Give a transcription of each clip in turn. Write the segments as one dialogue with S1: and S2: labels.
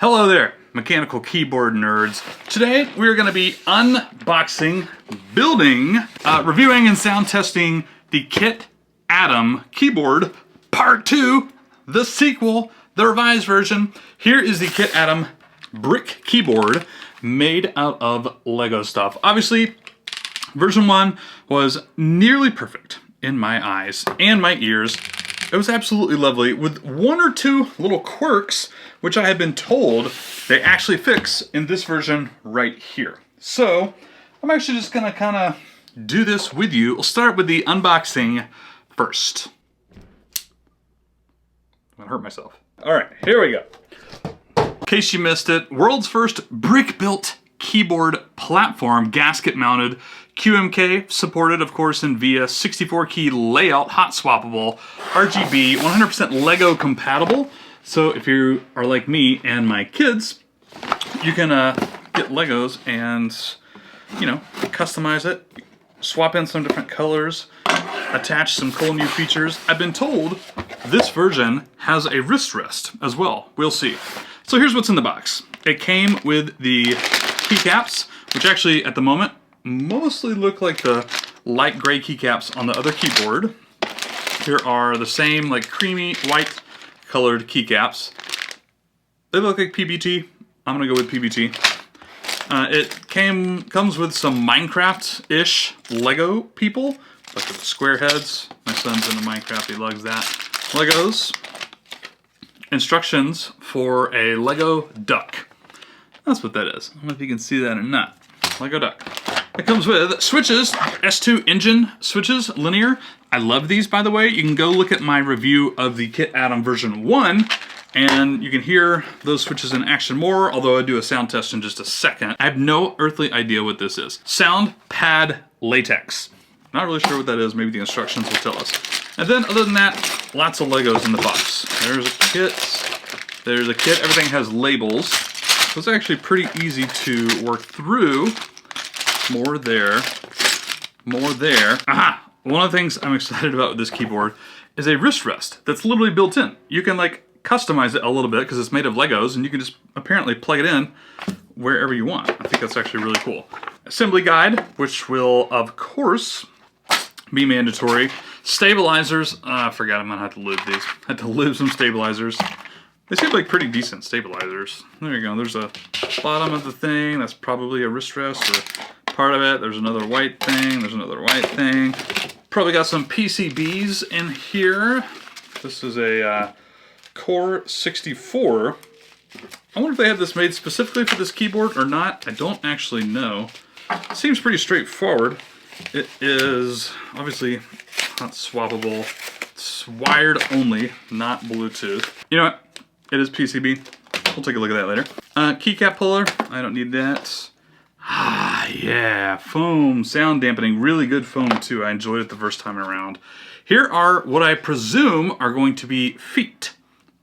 S1: Hello there, mechanical keyboard nerds. Today we are going to be unboxing, building, reviewing and sound testing the Kit Adam keyboard part 2, the sequel, the revised version. Here is the Kit Adam brick keyboard made out of Lego stuff. Obviously, version 1 was nearly perfect in my eyes and my ears. It was absolutely lovely with one or two little quirks which I have been told they actually fix in this version right here. So I'm actually just gonna kind of do this with you. We'll start with the unboxing first. I'm gonna hurt myself. All right, here we go. In case you missed it, world's first brick-built keyboard platform, gasket mounted, QMK supported, of course, in VIDS, 64-key layout, hot swappable, RGB, 100% Lego compatible. So if you are like me and my kids, you can get Legos and, you know, customize it, swap in some different colors, attach some cool new features. I've been told this version has a wrist rest as well. We'll see. So here's what's in the box. It came with the keycaps, which actually at the moment mostly look like the light gray keycaps on the other keyboard. Here are the same like creamy white colored keycaps. They look like PBT. I'm gonna go with PBT. It comes with some Minecraft-ish Lego people. Look at the square heads. My son's into Minecraft, he loves that. Legos. Instructions for a Lego duck. That's what that is. I don't know if you can see that or not. Lego duck. It comes with switches, S2 engine switches, linear. I love these, by the way. You can go look at my review of the Kit Adam version 1, and you can hear those switches in action more, although I'll do a sound test in just a second. I have no earthly idea what this is. Sound pad latex. Not really sure what that is. Maybe the instructions will tell us. And then, other than that, lots of Legos in the box. There's a kit. There's a kit. Everything has labels. So it's actually pretty easy to work through. More there. More there. Aha! One of the things I'm excited about with this keyboard is a wrist rest that's literally built in. You can like customize it a little bit because it's made of Legos, and you can just apparently plug it in wherever you want. I think that's actually really cool. Assembly guide, which will of course be mandatory. Stabilizers. I forgot I'm gonna have to lube these. I had to lube some stabilizers. They seem like pretty decent stabilizers. There you go. There's a bottom of the thing. That's probably a wrist rest or part of it. There's another white thing. There's another white thing. Probably got some PCBs in here. This is a Core 64. I wonder if they have this made specifically for this keyboard or not. I don't actually know. It seems pretty straightforward. It is obviously not swappable. It's wired only, not Bluetooth. You know what? It is PCB. We'll take a look at that later. Keycap puller. I don't need that. Ah, yeah, foam, sound dampening, really good foam too. I enjoyed it the first time around. Here are what I presume are going to be feet.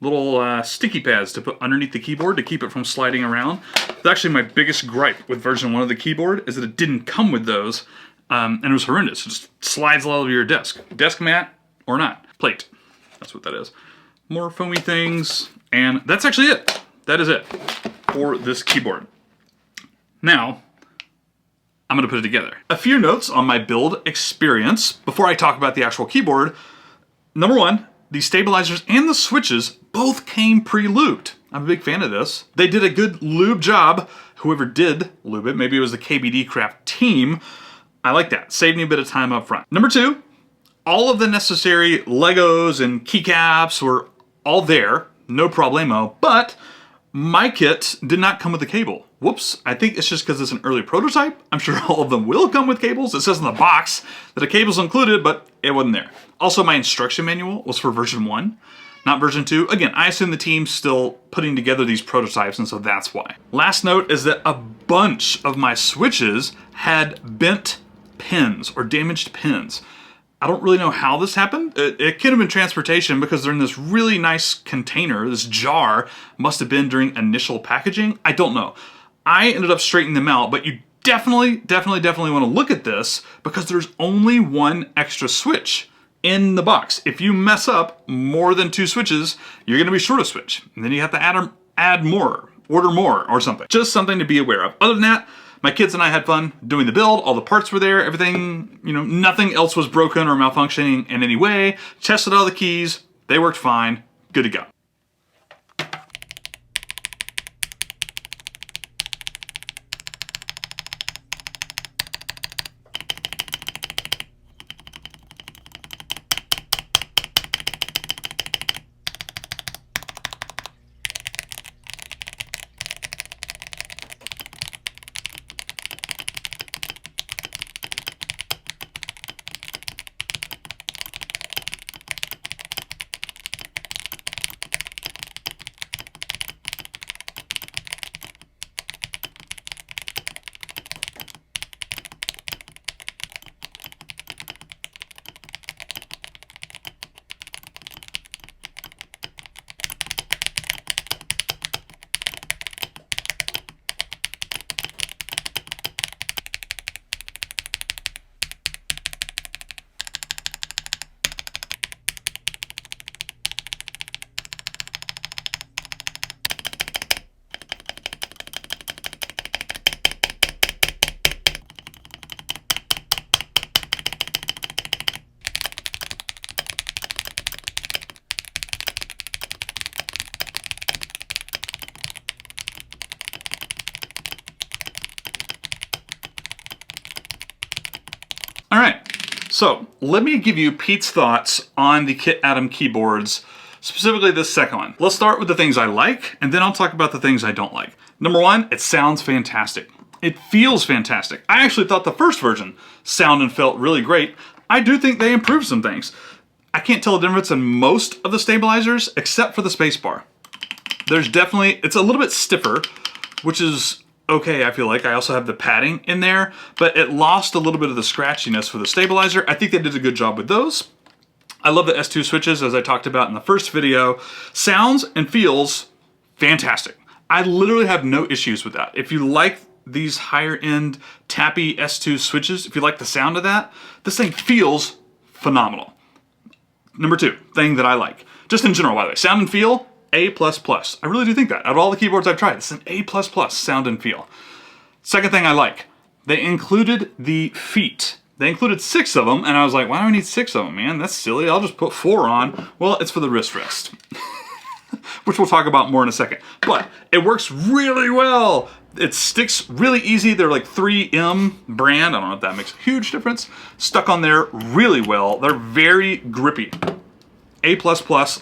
S1: Little sticky pads to put underneath the keyboard to keep it from sliding around. That's actually my biggest gripe with version 1 of the keyboard, is that it didn't come with those, and it was horrendous. It just slides all over your desk. Desk mat or not. Plate. That's what that is. More foamy things, and that's actually it. That is it for this keyboard. Now, I'm gonna put it together. A few notes on my build experience before I talk about the actual keyboard. Number 1, the stabilizers and the switches both came pre-lubed. I'm a big fan of this. They did a good lube job. Whoever did lube it, maybe it was the KBDcraft team. I like that. Saved me a bit of time up front. Number 2, all of the necessary Legos and keycaps were all there, no problemo, but my kit did not come with a cable. Whoops, I think it's just because it's an early prototype. I'm sure all of them will come with cables. It says in the box that a cable's included, but it wasn't there. Also, my instruction manual was for version 1, not version 2. Again, I assume the team's still putting together these prototypes, and so that's why. Last note is that a bunch of my switches had bent pins or damaged pins. I don't really know how this happened. It could have been transportation because they're in this really nice container, this jar. Must have been during initial packaging. I don't know. I ended up straightening them out, but you definitely want to look at this because there's only one extra switch in the box. If you mess up more than 2 switches, you're going to be short a switch. And then you have to add more. order more or something. Just something to be aware of. Other than that, my kids and I had fun doing the build. All the parts were there, everything, you know, nothing else was broken or malfunctioning in any way. Tested all the keys, they worked fine, good to go. All right, so let me give you Pete's thoughts on the Kit Atom keyboards, specifically this second one. Let's start with the things I like, and then I'll talk about the things I don't like. Number one, it sounds fantastic. It feels fantastic. I actually thought the first version sounded and felt really great. I do think they improved some things. I can't tell the difference in most of the stabilizers, except for the spacebar. There's definitely, it's a little bit stiffer, which is okay, I feel like. I also have the padding in there, but it lost a little bit of the scratchiness for the stabilizer. I think they did a good job with those. I love the S2 switches, as I talked about in the first video. Sounds and feels fantastic. I literally have no issues with that. If you like these higher end tappy S2 switches, if you like the sound of that, this thing feels phenomenal. Number two, thing that I like, just in general, by the way, sound and feel, A++. I really do think that. Out of all the keyboards I've tried, it's an A++ sound and feel. Second thing I like, they included the feet. They included 6 of them, and I was like, why do I need 6 of them, man? That's silly, I'll just put 4 on. Well, it's for the wrist rest, which we'll talk about more in a second. But it works really well. It sticks really easy. They're like 3M brand. I don't know if that makes a huge difference. Stuck on there really well. They're very grippy. A++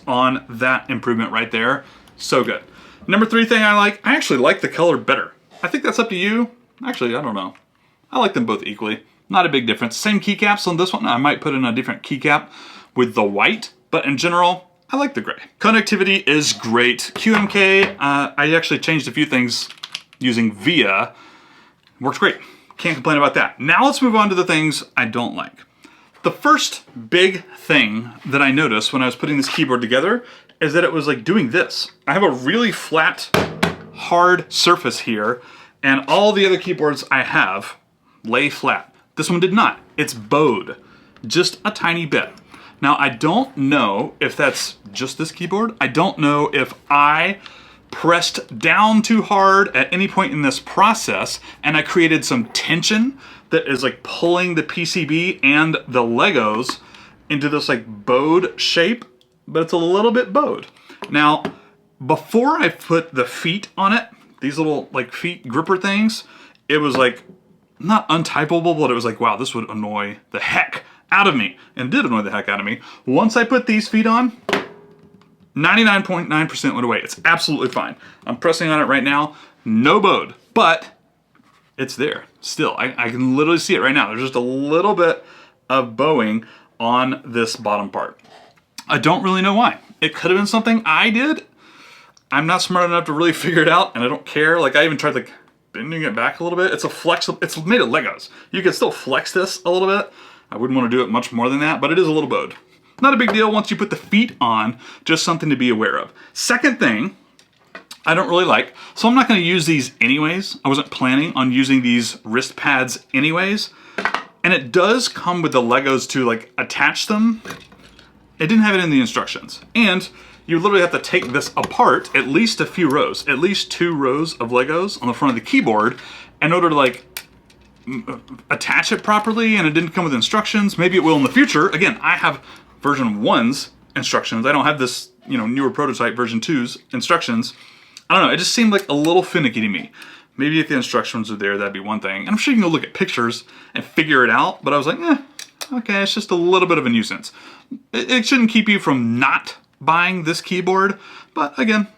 S1: on that improvement right there. So good. Number 3 thing I like, I actually like the color better. I think that's up to you. Actually, I don't know. I like them both equally. Not a big difference. Same keycaps on this one. I might put in a different keycap with the white, but in general, I like the gray. Connectivity is great. QMK, I actually changed a few things using VIA. Works great. Can't complain about that. Now let's move on to the things I don't like. The first big thing that I noticed when I was putting this keyboard together is that it was like doing this. I have a really flat, hard surface here, and all the other keyboards I have lay flat. This one did not. It's bowed just a tiny bit. Now, I don't know if that's just this keyboard. I don't know if I pressed down too hard at any point in this process and I created some tension that is like pulling the PCB and the Legos into this like bowed shape, but it's a little bit bowed. Now, before I put the feet on it, these little like feet gripper things, it was like not untypeable, but it was like, wow, this would annoy the heck out of me, and did annoy the heck out of me. Once I put these feet on, 99.9% went away. It's absolutely fine. I'm pressing on it right now, no bowed, but it's there still. I can literally see it right now. There's just a little bit of bowing on this bottom part. I don't really know why. It could have been something I did. I'm not smart enough to really figure it out, and I don't care. Like, I even tried like bending it back a little bit. It's a flexible, it's made of Legos. You can still flex this a little bit. I wouldn't want to do it much more than that, but it is a little bowed. Not a big deal once you put the feet on, just something to be aware of. Second thing, I don't really like, so I'm not going to use these anyways. I wasn't planning on using these wrist pads anyways. And it does come with the Legos to like attach them. It didn't have it in the instructions. And you literally have to take this apart at least a few rows, at least 2 rows of Legos on the front of the keyboard in order to like attach it properly, and it didn't come with instructions. Maybe it will in the future. Again, I have version 1's instructions. I don't have this, you know, newer prototype version 2's instructions. I don't know, it just seemed like a little finicky to me. Maybe if the instructions are there, that'd be one thing. And I'm sure you can go look at pictures and figure it out, but I was like, okay, it's just a little bit of a nuisance. It shouldn't keep you from not buying this keyboard, but again,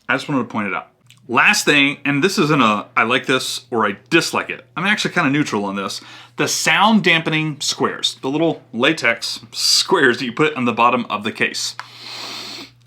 S1: I just wanted to point it out. Last thing, and this isn't a I like this or I dislike it. I'm actually kind of neutral on this. The sound dampening squares, the little latex squares that you put on the bottom of the case.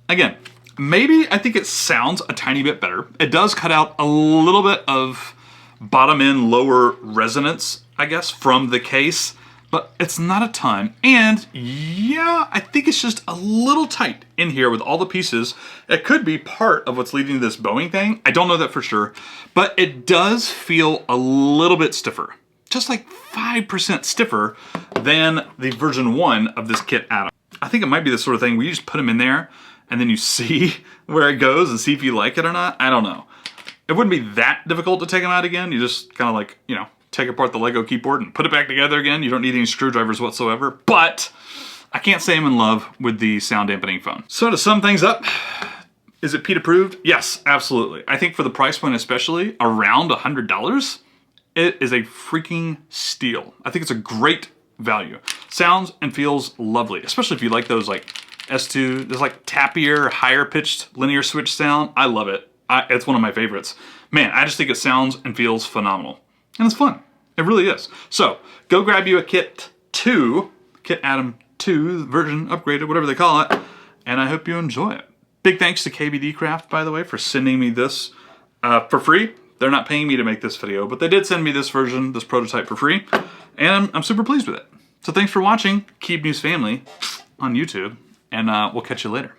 S1: Again, maybe I think it sounds a tiny bit better. It does cut out a little bit of bottom end lower resonance, I guess, from the case, but it's not a ton. And yeah, I think it's just a little tight in here with all the pieces. It could be part of what's leading to this bowing thing. I don't know that for sure, but it does feel a little bit stiffer. Just like 5% stiffer than the version 1 of this kit add-on. I think it might be the sort of thing where you just put them in there and then you see where it goes and see if you like it or not. I don't know. It wouldn't be that difficult to take them out again. You just kind of like, you know, take apart the Lego keyboard and put it back together again. You don't need any screwdrivers whatsoever, but I can't say I'm in love with the sound dampening phone. So to sum things up, is it Pete approved? Yes, absolutely. I think for the price point especially, around $100, it is a freaking steal. I think it's a great value. Sounds and feels lovely, especially if you like those like S2, there's like tappier, higher pitched linear switch sound. I love it. It's one of my favorites. Man, I just think it sounds and feels phenomenal. And it's fun. It really is. So go grab you a Kit 2, Kit Atom 2 version upgraded, whatever they call it, and I hope you enjoy it. Big thanks to KBDcraft, by the way, for sending me this for free. They're not paying me to make this video, but they did send me this version, this prototype for free, and I'm super pleased with it. So thanks for watching Keeb News Family on YouTube, and we'll catch you later.